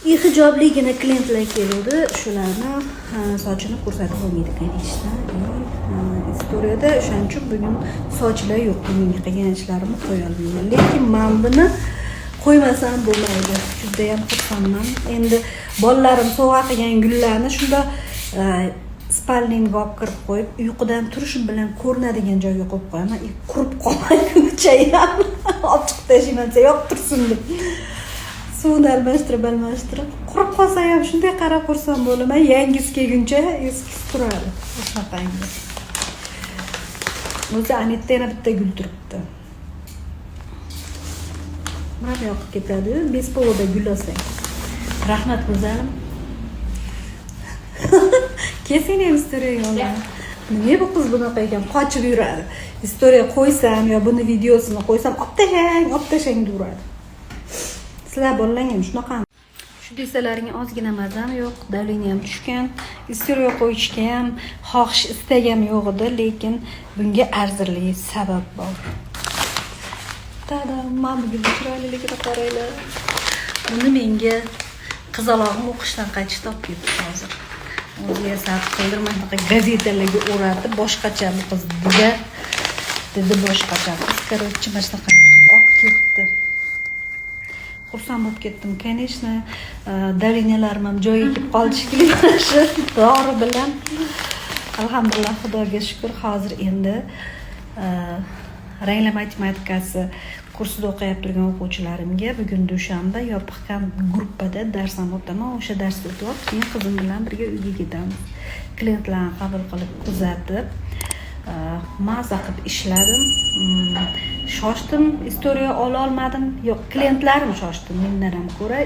hijobligina klientlar keluvdi, shularni sochini ko'rsatib bo'lmaydigan ishlar. Istoriyada o'shaning uchun bugun sochlar yo'q, bugun qilgan ishlarimni qo'ya olmayman. Lekin men buni qo'ymasam bo'lmaydi. Juda ham xursandman. Endi bolalarim sovg'a qilgan gullarni shunda spalningga olib kirib qo'yib, uyqudan turishim bilan ko'rinadigan joyga qo'yib qo'yaman. Qurib qolmaguncha ham ochiq tashlayman, yo'q tursin deb. Suvni almashtirib qurib qolsa ham shunday qarab xursand bo'laman. Yangisi kelguncha eskisi turadi. Shunaqangi. O'zi Anitda yana bitta gul turibdi. Mana yoqib ketadi. Bespovoda gul olsang. Rahmat go'zalim. Kesin ham istoriya yo'lladim. Nima bu qiz bunaqa ekan, qochib yuradi. Istoriya qo'ysam yo buni videosini qo'ysam, olib tashang duradi. Sizlar bolalar ham shunaqa. Shu desalaring ozgina mazam yo'q, davleniya ham tushgan. Istoriya qo'yishga ham xohish istagam yo'q edi, lekin bunga arzirli sabab bor. Tada, men bugun chiroyliligini qaranglar. Buni menga qizalog'im o'qishdan qaytishda olib keldi hozir. O'ziga sarf qildirmay, gazetalarga o'ratib, boshqacha bu qiz dedi boshqacha. Короче, mana shunaqa olib ketdi. Xursand bo'lib ketdim. Конечно, dalinalarim ham joyiga kelib qoldi shekilli mana shu dori bilan. Alhamdulillah, Xudoga shukr, hozir endi ranglar matematikasi kursida o'qiyib turgan o'quvchilarimga bugun dushanba yopiq gruppada dars ham o'taman. O'sha darsda o'tib, keyin qizim bilan birga uyga ketamiz. Klientlarni qabul qilib, kuzatib, maza qilib ishladim. Shoshdim, istoriya ola olmadim. Yo'q, klientlarim shoshdi mendan ham ko'ra.